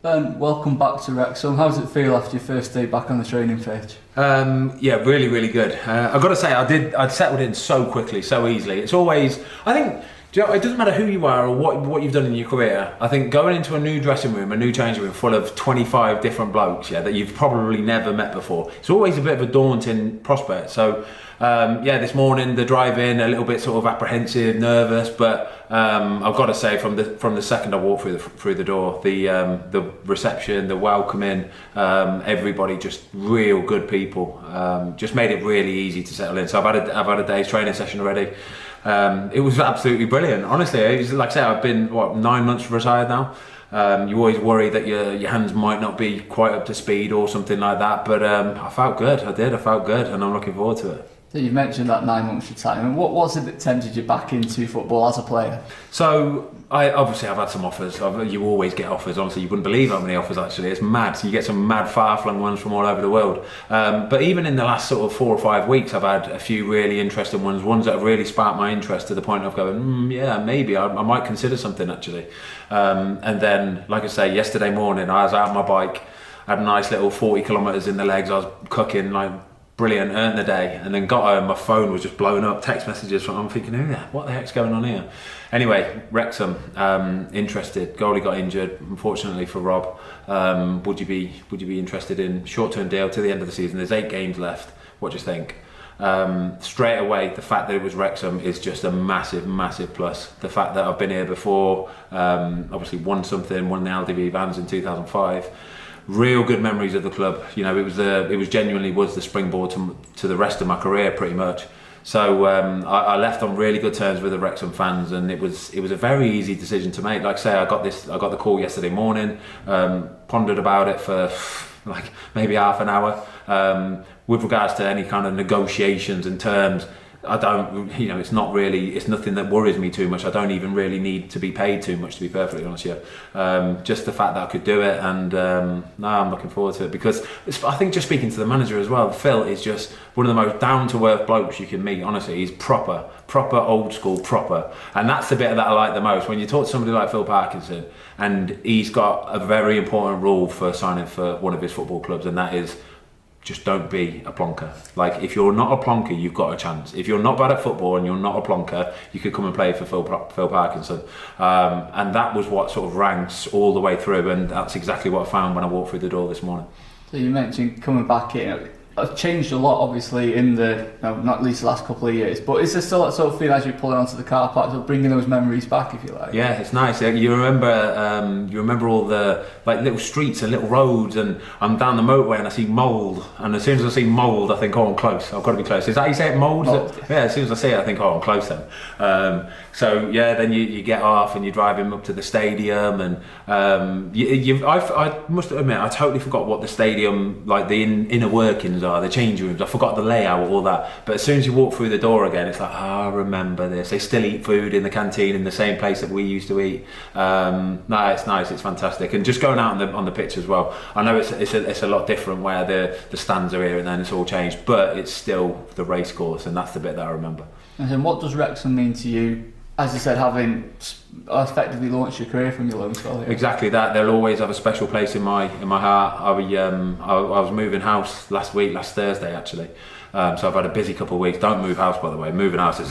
Ben, welcome back to Wrexham. How does it feel after your first day back on the training pitch? Yeah, really, really good. I've got to say, I'd settled in so quickly, so easily. It's always, I think, do you know, it doesn't matter who you are or what you've done in your career. I think going into a new dressing room, a new changing room full of 25 different blokes, that you've probably never met before, it's always a bit of a daunting prospect. So, this morning the drive in, a little bit sort of apprehensive, nervous, but I've got to say, from the second I walked through the door, the reception, the welcoming, everybody, just real good people, just made it really easy to settle in. So I've had a day's training session already. It was absolutely brilliant. Honestly, it was, like I say, I've been 9 months retired now. You always worry that your hands might not be quite up to speed or something like that, but I felt good. I felt good, and I'm looking forward to it. So you mentioned that 9 months retirement. What was it that tempted you back into football as a player? So I've had some offers. You always get offers. Honestly, you wouldn't believe how many offers. Actually, it's mad. So you get some mad, far-flung ones from all over the world. But even in the last sort of 4 or 5 weeks, I've had a few really interesting ones that have really sparked my interest to the point of going, yeah, maybe I might consider something actually. And then, like I say, yesterday morning I was out on my bike, had a nice little 40 kilometres in the legs. I was cooking brilliant, earned the day, and then got home, my phone was just blowing up, text messages from, I'm thinking, what the heck's going on here? Anyway, Wrexham, interested, goalie got injured, unfortunately for Rob. Would you be interested in short-term deal to the end of the season? There's 8 games left, what do you think? Straight away, the fact that it was Wrexham is just a massive, massive plus. The fact that I've been here before, obviously won the LDV Vans in 2005, real good memories of the club. It was genuinely the springboard to the rest of my career, pretty much. So I left on really good terms with the Wrexham fans, and it was a very easy decision to make. Like I say, I got the call yesterday morning, pondered about it for maybe half an hour. With regards to any kind of negotiations and terms, I don't, it's nothing that worries me too much. I don't even really need to be paid too much, to be perfectly honest with you. Just the fact that I could do it, and I'm looking forward to it, because I think, just speaking to the manager as well, Phil is just one of the most down-to-earth blokes you can meet. Honestly, he's proper old school, proper. And that's the bit that I like the most. When you talk to somebody like Phil Parkinson, and he's got a very important rule for signing for one of his football clubs, and that is, just don't be a plonker. If you're not a plonker, you've got a chance. If you're not bad at football and you're not a plonker, you could come and play for Phil Parkinson. And that was what sort of ranks all the way through, and that's exactly what I found when I walked through the door this morning. So you mentioned coming back in. It's changed a lot, obviously, in not least the last couple of years. But is there still that sort of feel as you're pulling onto the car park, sort of bringing those memories back, if you like? Yeah, it's nice. You remember all the little streets and little roads, and I'm down the motorway and I see mould, and as soon as I see mould, I think, I'm close. I've got to be close. Is that how you say it, mould? Yeah. As soon as I see it, I think, I'm close then. Then you get off and you're driving up to the stadium, and I must admit, I totally forgot what the stadium, the inner workings are, the change rooms. I forgot the layout, all that. But as soon as you walk through the door again, it's I remember this. They still eat food in the canteen in the same place that we used to eat. It's nice. It's fantastic. And just going out on the pitch as well. I know it's a lot different where the stands are here and then it's all changed, but it's still the racecourse, and that's the bit that I remember. And then, what does Wrexham mean to you? As you said, having effectively launched your career from your loan spell here. Exactly that. They'll always have a special place in my heart. I was moving house last Thursday actually. So I've had a busy couple of weeks. Don't move house, by the way. Moving house is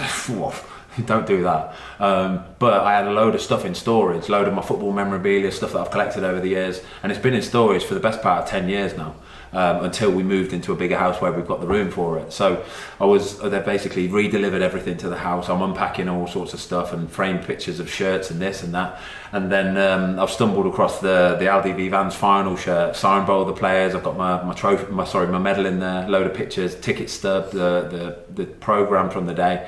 don't do that. But I had a load of stuff in storage, load of my football memorabilia, stuff that I've collected over the years, and it's been in storage for the best part of 10 years now. Until we moved into a bigger house where we've got the room for it. So they basically re-delivered everything to the house. I'm unpacking all sorts of stuff and framed pictures of shirts and this and that. And then I've stumbled across the LDV Vans final shirt, signed by all the players. I've got my trophy, my medal in there, load of pictures, ticket stub, the programme from the day.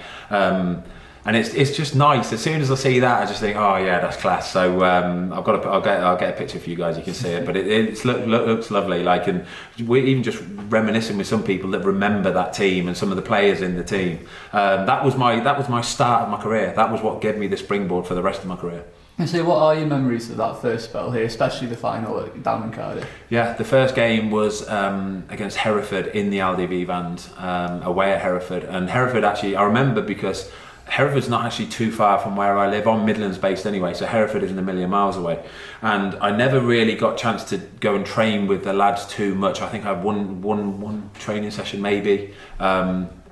And it's just nice. As soon as I see that, I just think, oh yeah, that's class. So I'll get a picture for you guys. You can see it, but it looks lovely. And we're even just reminiscing with some people that remember that team and some of the players in the team. That was my start of my career. That was what gave me the springboard for the rest of my career. And so, what are your memories of that first spell here, especially the final down in Cardiff? Yeah, the first game was against Hereford in the LDV Vans, away at Hereford. And Hereford, actually, I remember because Hereford's not actually too far from where I live. I'm Midlands based anyway, so Hereford isn't a million miles away. And I never really got a chance to go and train with the lads too much. I think I had one training session maybe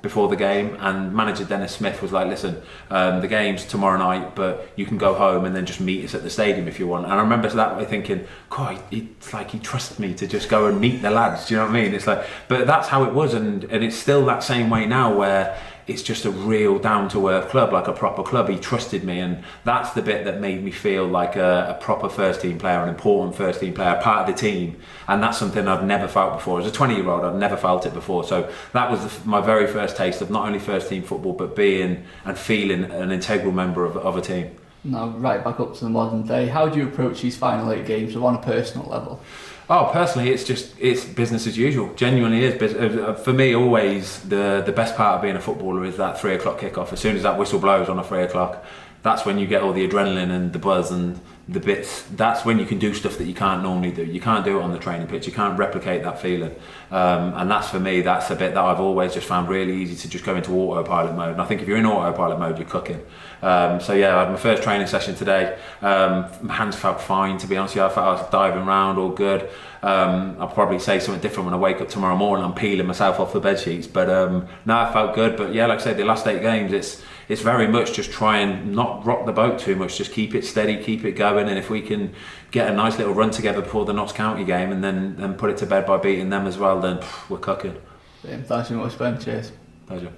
before the game, and manager Dennis Smith was like, listen, the game's tomorrow night, but you can go home and then just meet us at the stadium if you want. And I remember that way thinking, God, it's like he trusted me to just go and meet the lads, do you know what I mean? It's like, but that's how it was, and it's still that same way now, where it's just a real down-to-earth club, like a proper club. He trusted me, and that's the bit that made me feel like a proper first-team player, an important first-team player, part of the team. And that's something I've never felt before. As a 20-year-old, I've never felt it before. So that was my very first taste of not only first-team football, but being and feeling an integral member of a team. Now, right back up to the modern day, how do you approach these final 8 games on a personal level? Oh, personally, it's business as usual. Genuinely is. For me, always the best part of being a footballer is that 3 o'clock kickoff. As soon as that whistle blows on a 3 o'clock, that's when you get all the adrenaline and the buzz and the bits. That's when you can do stuff that you can't normally do. You can't do it on the training pitch. You can't replicate that feeling. And that's, for me, that's a bit that I've always just found really easy to just go into autopilot mode. And I think if you're in autopilot mode, you're cooking. So yeah, I had my first training session today. My hands felt fine, to be honest with you. I felt I was diving around all good. I'll probably say something different when I wake up tomorrow morning. I'm peeling myself off the bed sheets, but no, it felt good. But yeah, like I said, the last 8 games, it's very much just try and not rock the boat too much. Just keep it steady, keep it going, and if we can get a nice little run together before the Notts County game, and then put it to bed by beating them as well, then we're cooking. Thanks very much, Ben. Cheers. Pleasure.